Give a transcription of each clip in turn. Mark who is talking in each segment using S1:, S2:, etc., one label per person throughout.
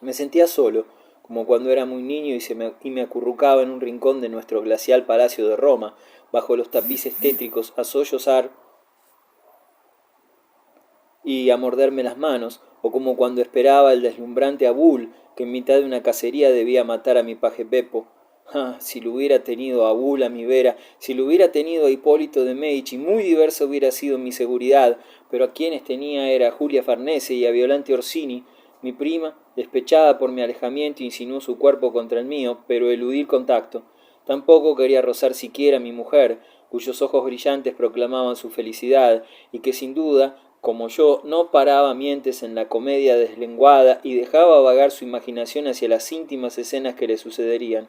S1: Me sentía solo, como cuando era muy niño y me acurrucaba en un rincón de nuestro glacial palacio de Roma, bajo los tapices tétricos, a sollozar y a morderme las manos, o como cuando esperaba el deslumbrante Abul, que en mitad de una cacería debía matar a mi paje Pepo. Ah, si lo hubiera tenido a Abul a mi vera, si lo hubiera tenido a Hipólito de Medici, muy diversa hubiera sido mi seguridad, pero a quienes tenía era a Julia Farnese y a Violante Orsini. Mi prima, despechada por mi alejamiento, insinuó su cuerpo contra el mío, pero eludí el contacto. Tampoco quería rozar siquiera a mi mujer, cuyos ojos brillantes proclamaban su felicidad, y que sin duda, como yo, no paraba mientes en la comedia deslenguada y dejaba vagar su imaginación hacia las íntimas escenas que le sucederían.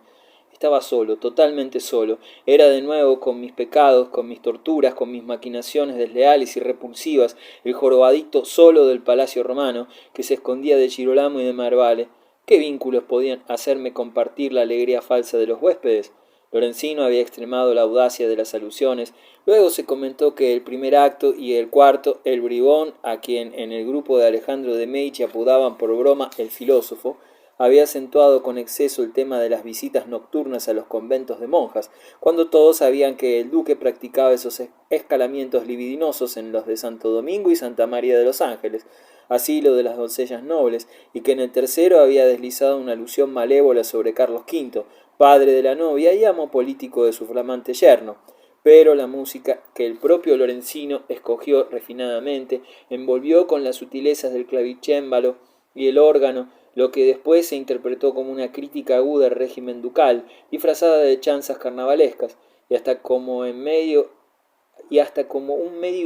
S1: Estaba solo, totalmente solo. Era de nuevo, con mis pecados, con mis torturas, con mis maquinaciones desleales y repulsivas, el jorobadito solo del palacio romano, que se escondía de Girolamo y de Marvale. ¿Qué vínculos podían hacerme compartir la alegría falsa de los huéspedes? Lorenzino había extremado la audacia de las alusiones. Luego se comentó que el primer acto y el cuarto, el bribón, a quien en el grupo de Alejandro de Medici apodaban por broma el filósofo, había acentuado con exceso el tema de las visitas nocturnas a los conventos de monjas, cuando todos sabían que el duque practicaba esos escalamientos libidinosos en los de Santo Domingo y Santa María de los Ángeles, así lo de las doncellas nobles, y que en el tercero había deslizado una alusión malévola sobre Carlos V, padre de la novia y amo político de su flamante yerno. Pero la música que el propio Lorenzino escogió refinadamente envolvió con las sutilezas del clavicémbalo y el órgano lo que después se interpretó como una crítica aguda al régimen ducal, disfrazada de chanzas carnavalescas, y hasta como un medio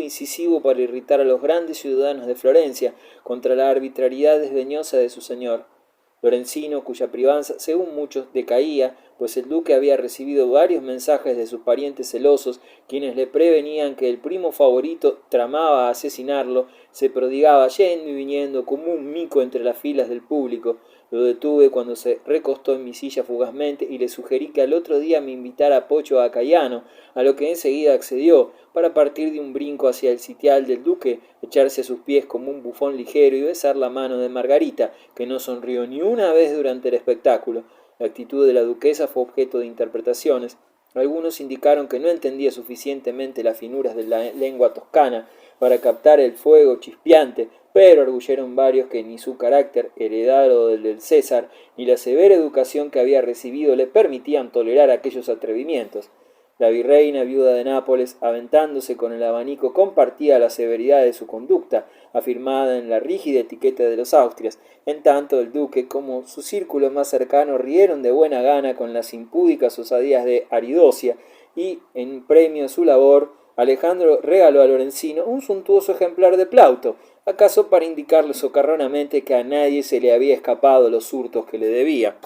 S1: incisivo para irritar a los grandes ciudadanos de Florencia contra la arbitrariedad desdeñosa de su señor. Lorenzino, cuya privanza, según muchos, decaía, pues el duque había recibido varios mensajes de sus parientes celosos, quienes le prevenían que el primo favorito tramaba asesinarlo, se prodigaba yendo y viniendo como un mico entre las filas del público. Lo detuve cuando se recostó en mi silla fugazmente y le sugerí que al otro día me invitara a Pocho a Cayano, a lo que enseguida accedió, para partir de un brinco hacia el sitial del duque, echarse a sus pies como un bufón ligero y besar la mano de Margarita, que no sonrió ni una vez durante el espectáculo. La actitud de la duquesa fue objeto de interpretaciones. Algunos indicaron que no entendía suficientemente las finuras de la lengua toscana para captar el fuego chispeante, pero arguyeron varios que ni su carácter, heredado del César, ni la severa educación que había recibido le permitían tolerar aquellos atrevimientos. La virreina viuda de Nápoles, aventándose con el abanico, compartía la severidad de su conducta, afirmada en la rígida etiqueta de los Austrias. En tanto, el duque, como su círculo más cercano, rieron de buena gana con las impúdicas osadías de Aridosia, y, en premio a su labor, Alejandro regaló a Lorenzino un suntuoso ejemplar de Plauto, acaso para indicarle socarronamente que a nadie se le había escapado los hurtos que le debía.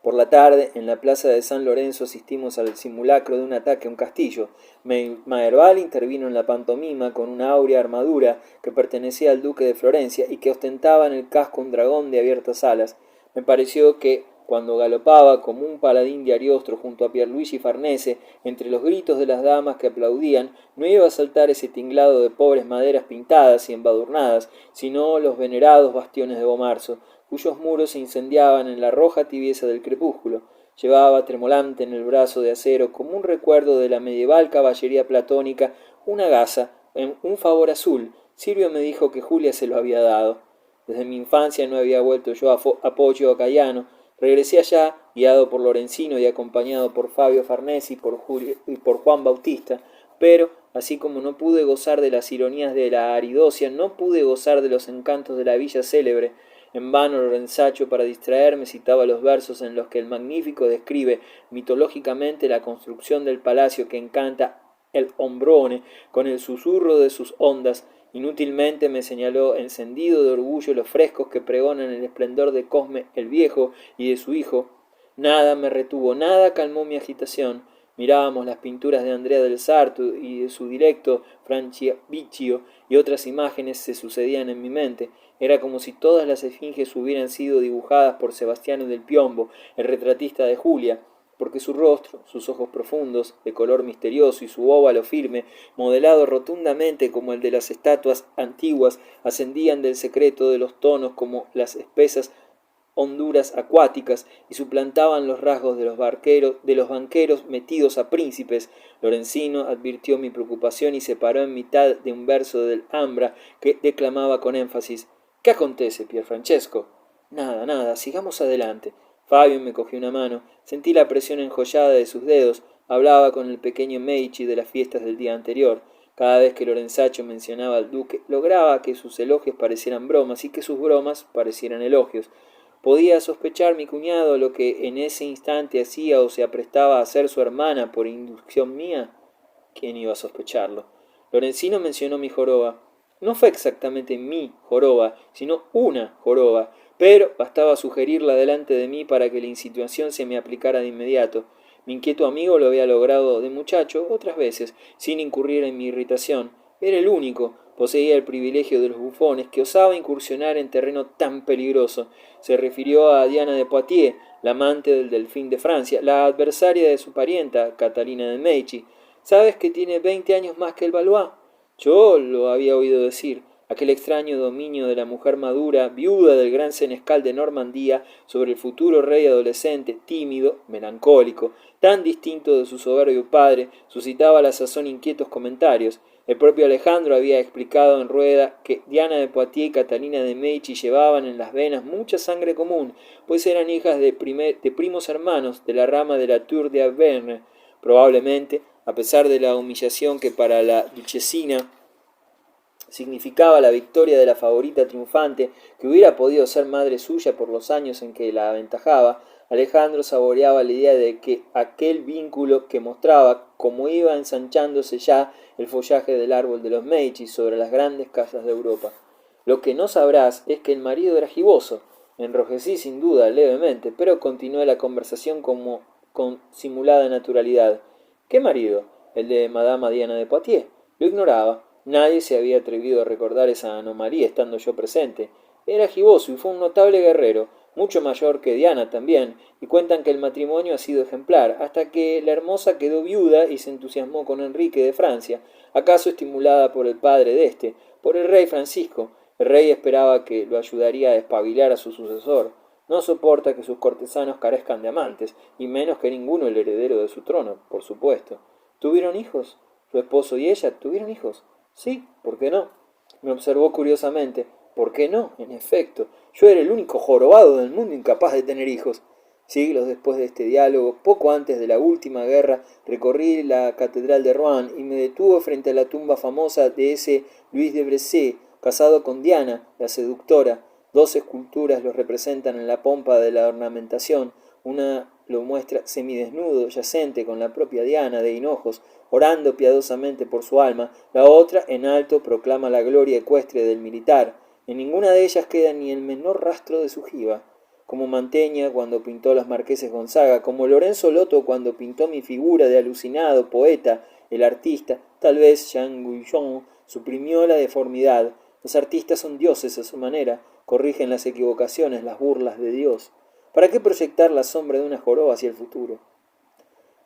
S1: Por la tarde, en la plaza de San Lorenzo, asistimos al simulacro de un ataque a un castillo. Maherbal intervino en la pantomima con una áurea armadura que pertenecía al duque de Florencia y que ostentaba en el casco un dragón de abiertas alas. Me pareció que, cuando galopaba como un paladín de Ariostro junto a Pierluigi Farnese, entre los gritos de las damas que aplaudían, no iba a saltar ese tinglado de pobres maderas pintadas y embadurnadas, sino los venerados bastiones de Bomarzo, cuyos muros se incendiaban en la roja tibieza del crepúsculo. Llevaba tremolante en el brazo de acero, como un recuerdo de la medieval caballería platónica, una gasa, en un favor azul. Silvio me dijo que Julia se lo había dado. Desde mi infancia no había vuelto yo a Poggio a Cayano. Regresé allá, guiado por Lorenzino y acompañado por Fabio Farnese y por Juan Bautista, pero, así como no pude gozar de las ironías de la Aridosia, no pude gozar de los encantos de la villa célebre. En vano Lorenzaccio, para distraerme, citaba los versos en los que el Magnífico describe mitológicamente la construcción del palacio que encanta el Ombrone con el susurro de sus ondas. Inútilmente me señaló, encendido de orgullo, los frescos que pregonan el esplendor de Cosme el Viejo y de su hijo. Nada me retuvo, nada calmó mi agitación. Mirábamos las pinturas de Andrea del Sarto y de su directo Franciabicchio, y otras imágenes se sucedían en mi mente. Era como si todas las esfinges hubieran sido dibujadas por Sebastiano del Piombo, el retratista de Julia. porque su rostro, sus ojos profundos, de color misterioso, y su óvalo firme, modelado rotundamente como el de las estatuas antiguas, ascendían del secreto de los tonos como las espesas honduras acuáticas y suplantaban los rasgos de los banqueros metidos a príncipes. Lorenzino advirtió mi preocupación y se paró en mitad de un verso del Ambra que declamaba con énfasis: ¿Qué acontece, Pierfrancesco? Nada, nada, sigamos adelante. Fabio me cogió una mano, sentí la presión enjollada de sus dedos, hablaba con el pequeño Medici de las fiestas del día anterior. Cada vez que Lorenzaccio mencionaba al duque, lograba que sus elogios parecieran bromas y que sus bromas parecieran elogios. ¿Podía sospechar mi cuñado lo que en ese instante hacía o se aprestaba a hacer su hermana por inducción mía? ¿Quién iba a sospecharlo? Lorenzino mencionó mi joroba. No fue exactamente mi joroba, sino una joroba, pero bastaba sugerirla delante de mí para que la insinuación se me aplicara de inmediato. Mi inquieto amigo lo había logrado de muchacho otras veces, sin incurrir en mi irritación. Era el único, poseía el privilegio de los bufones, que osaba incursionar en terreno tan peligroso. Se refirió a Diana de Poitiers, la amante del delfín de Francia, la adversaria de su parienta, Catalina de Medici. ¿Sabes que tiene 20 años más que el Valois? Yo lo había oído decir. Aquel extraño dominio de la mujer madura, viuda del gran senescal de Normandía, sobre el futuro rey adolescente, tímido, melancólico, tan distinto de su soberbio padre, suscitaba a la sazón inquietos comentarios. El propio Alejandro había explicado en rueda que Diana de Poitiers y Catalina de Medici llevaban en las venas mucha sangre común, pues eran hijas de primos hermanos de la rama de la Tour de Auvergne. Probablemente, a pesar de la humillación que para la duchesina significaba la victoria de la favorita triunfante, que hubiera podido ser madre suya por los años en que la aventajaba, Alejandro saboreaba la idea de que aquel vínculo que mostraba cómo iba ensanchándose ya el follaje del árbol de los Medici sobre las grandes casas de Europa. Lo que no sabrás es que el marido era giboso. Enrojecí sin duda levemente, pero continué la conversación como con simulada naturalidad. ¿Qué marido? ¿El de Madama Diana de Poitiers? Lo ignoraba. Nadie se había atrevido a recordar esa anomalía estando yo presente. Era giboso y fue un notable guerrero, mucho mayor que Diana también, y cuentan que el matrimonio ha sido ejemplar, hasta que la hermosa quedó viuda y se entusiasmó con Enrique de Francia, acaso estimulada por el padre de éste, por el rey Francisco. El rey esperaba que lo ayudaría a despabilar a su sucesor. No soporta que sus cortesanos carezcan de amantes, y menos que ninguno el heredero de su trono, por supuesto. ¿Tuvieron hijos? ¿Su esposo y ella tuvieron hijos? Sí, ¿por qué no? Me observó curiosamente. ¿Por qué no? En efecto, yo era el único jorobado del mundo incapaz de tener hijos. Siglos después de este diálogo, poco antes de la última guerra, recorrí la catedral de Rouen y me detuve frente a la tumba famosa de ese Luis de Bressé, casado con Diana, la seductora. 2 esculturas los representan en la pompa de la ornamentación. Una lo muestra semidesnudo, yacente con la propia Diana de hinojos, orando piadosamente por su alma. La otra, en alto, proclama la gloria ecuestre del militar. En ninguna de ellas queda ni el menor rastro de su jiba. Como Mantegna cuando pintó los marqueses Gonzaga, como Lorenzo Lotto cuando pintó mi figura de alucinado poeta, el artista, tal vez Jean Guillaume, suprimió la deformidad. Los artistas son dioses a su manera, corrigen las equivocaciones, las burlas de Dios. ¿Para qué proyectar la sombra de una joroba hacia el futuro?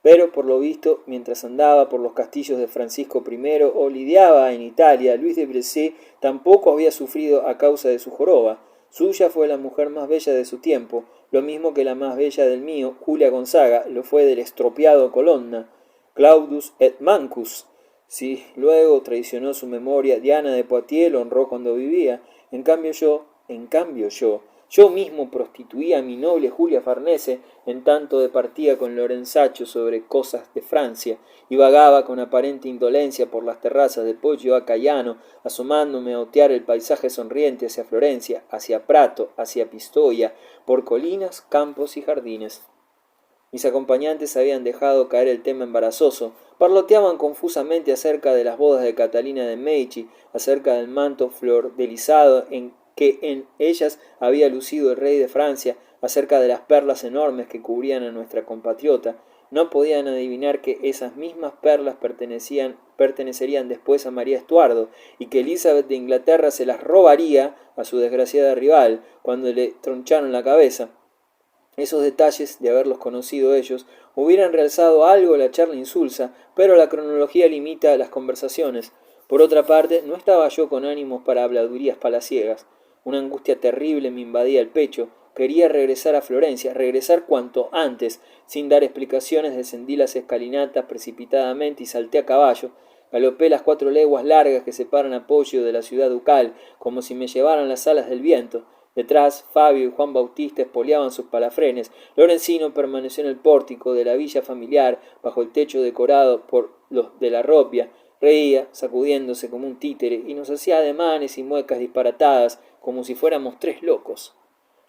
S1: Pero, por lo visto, mientras andaba por los castillos de Francisco I o lidiaba en Italia, Luis de Bressé tampoco había sufrido a causa de su joroba. Suya fue la mujer más bella de su tiempo, lo mismo que la más bella del mío, Julia Gonzaga, lo fue del estropeado Colonna, Claudus et Mancus. Si luego traicionó su memoria, Diana de Poitiers lo honró cuando vivía. En cambio yo mismo prostituía a mi noble Julia Farnese, en tanto departía con Lorenzaccio sobre cosas de Francia, y vagaba con aparente indolencia por las terrazas de Poggio a Caiano, asomándome a otear el paisaje sonriente hacia Florencia, hacia Prato, hacia Pistoia, por colinas, campos y jardines. Mis acompañantes habían dejado caer el tema embarazoso, parloteaban confusamente acerca de las bodas de Catalina de Medici, acerca del manto flordelizado que en ellas había lucido el rey de Francia, acerca de las perlas enormes que cubrían a nuestra compatriota. No podían adivinar que esas mismas perlas pertenecerían después a María Estuardo, y que Elizabeth de Inglaterra se las robaría a su desgraciada rival cuando le troncharon la cabeza. Esos detalles, de haberlos conocido ellos, hubieran realzado algo la charla insulsa, pero la cronología limita las conversaciones. Por otra parte, no estaba yo con ánimos para habladurías palaciegas. Una angustia terrible me invadía el pecho. Quería regresar a Florencia, regresar cuanto antes. Sin dar explicaciones, descendí las escalinatas precipitadamente y salté a caballo. Galopé las 4 leguas largas que separan a Poggio de la ciudad ducal, como si me llevaran las alas del viento. Detrás, Fabio y Juan Bautista espoleaban sus palafrenes. Lorenzino permaneció en el pórtico de la villa familiar, bajo el techo decorado por los de la Robbia. Reía, sacudiéndose como un títere, y nos hacía ademanes y muecas disparatadas, como si fuéramos 3 locos.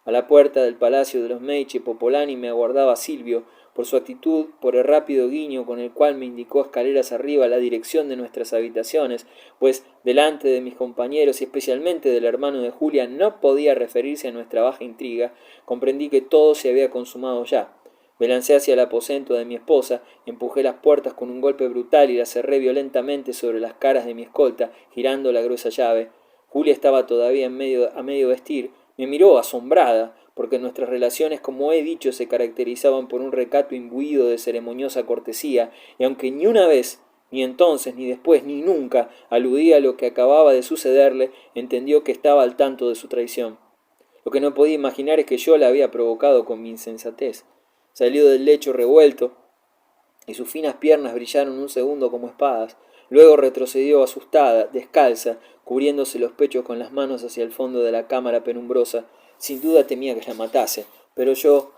S1: A la puerta del palacio de los Medici Popolani me aguardaba Silvio. Por su actitud, por el rápido guiño con el cual me indicó escaleras arriba la dirección de nuestras habitaciones, pues delante de mis compañeros y especialmente del hermano de Julia no podía referirse a nuestra baja intriga, comprendí que todo se había consumado ya. Me lancé hacia el aposento de mi esposa, empujé las puertas con un golpe brutal y las cerré violentamente sobre las caras de mi escolta, girando la gruesa llave. Julia estaba todavía a medio vestir. Me miró asombrada, porque nuestras relaciones, como he dicho, se caracterizaban por un recato imbuido de ceremoniosa cortesía, y aunque ni una vez, ni entonces, ni después, ni nunca, aludía a lo que acababa de sucederle, entendió que estaba al tanto de su traición. Lo que no podía imaginar es que yo la había provocado con mi insensatez. Salió del lecho revuelto, y sus finas piernas brillaron un segundo como espadas. Luego retrocedió asustada, descalza, cubriéndose los pechos con las manos hacia el fondo de la cámara penumbrosa. Sin duda temía que la matase, pero yo,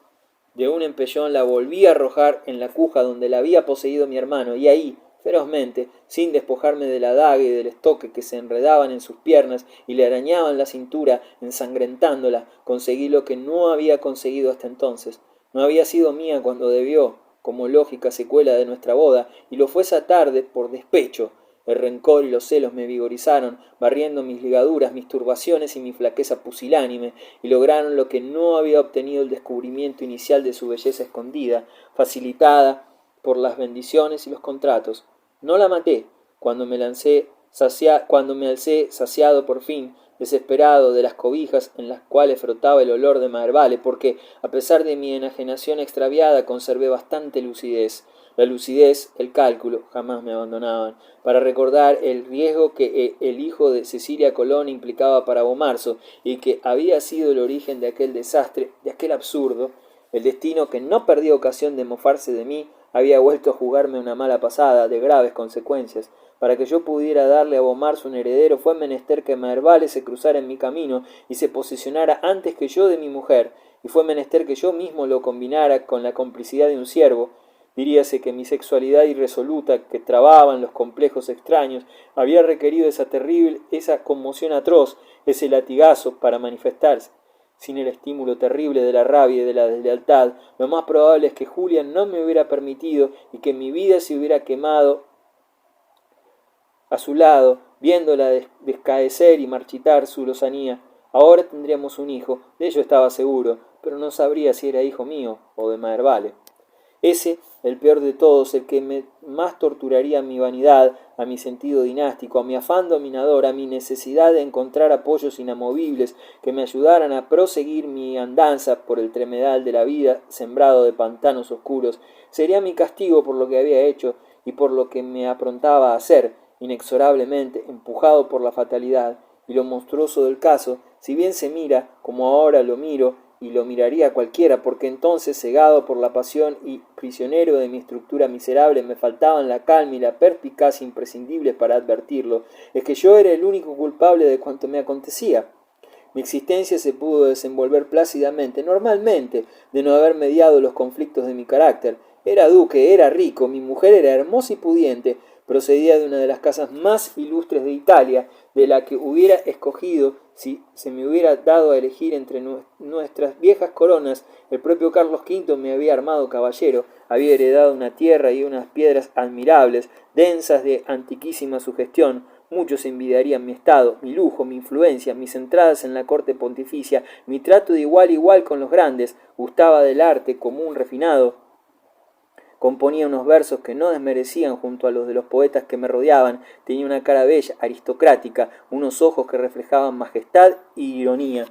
S1: de un empellón, la volví a arrojar en la cuja donde la había poseído mi hermano, y ahí, ferozmente, sin despojarme de la daga y del estoque que se enredaban en sus piernas y le arañaban la cintura, ensangrentándola, conseguí lo que no había conseguido hasta entonces. No había sido mía cuando debió, como lógica secuela de nuestra boda, y lo fue esa tarde por despecho. El rencor y los celos me vigorizaron, barriendo mis ligaduras, mis turbaciones y mi flaqueza pusilánime, y lograron lo que no había obtenido el descubrimiento inicial de su belleza escondida, facilitada por las bendiciones y los contratos. No la maté, cuando me alcé saciado por fin, desesperado de las cobijas en las cuales frotaba el olor de Maherbale, porque, a pesar de mi enajenación extraviada, conservé bastante lucidez. La lucidez, el cálculo, jamás me abandonaban, para recordar el riesgo que el hijo de Cecilia Colón implicaba para Bomarzo, y que había sido el origen de aquel desastre, de aquel absurdo. El destino, que no perdía ocasión de mofarse de mí, había vuelto a jugarme una mala pasada, de graves consecuencias. Para que yo pudiera darle a Bomarzo un heredero, fue menester que Maherbale se cruzara en mi camino y se posesionara antes que yo de mi mujer, y fue menester que yo mismo lo combinara con la complicidad de un siervo. Diríase que mi sexualidad irresoluta, que trababa en los complejos extraños, había requerido esa conmoción atroz, ese latigazo para manifestarse. Sin el estímulo terrible de la rabia y de la deslealtad, lo más probable es que Julia no me hubiera permitido y que mi vida se hubiera quemado a su lado, viéndola descaecer y marchitar su lozanía. Ahora tendríamos un hijo, de ello estaba seguro, pero no sabría si era hijo mío o de Maherbale. Ese, el peor de todos, el que más torturaría a mi vanidad, a mi sentido dinástico, a mi afán dominador, a mi necesidad de encontrar apoyos inamovibles que me ayudaran a proseguir mi andanza por el tremedal de la vida sembrado de pantanos oscuros, sería mi castigo por lo que había hecho y por lo que me aprontaba a hacer, inexorablemente empujado por la fatalidad. Y lo monstruoso del caso, si bien se mira, como ahora lo miro, y lo miraría cualquiera, porque entonces, cegado por la pasión y prisionero de mi estructura miserable, me faltaban la calma y la perspicacia imprescindibles para advertirlo, es que yo era el único culpable de cuanto me acontecía. Mi existencia se pudo desenvolver plácidamente, normalmente, de no haber mediado los conflictos de mi carácter. Era duque, era rico, mi mujer era hermosa y pudiente, procedía de una de las casas más ilustres de Italia, de la que hubiera escogido, si se me hubiera dado a elegir entre nuestras viejas coronas. El propio Carlos V me había armado caballero, había heredado una tierra y unas piedras admirables, densas de antiquísima sugestión. Muchos envidiarían mi estado, mi lujo, mi influencia, mis entradas en la corte pontificia, mi trato de igual a igual con los grandes. Gustaba del arte como un refinado. Componía unos versos que no desmerecían junto a los de los poetas que me rodeaban. Tenía una cara bella, aristocrática, unos ojos que reflejaban majestad y ironía.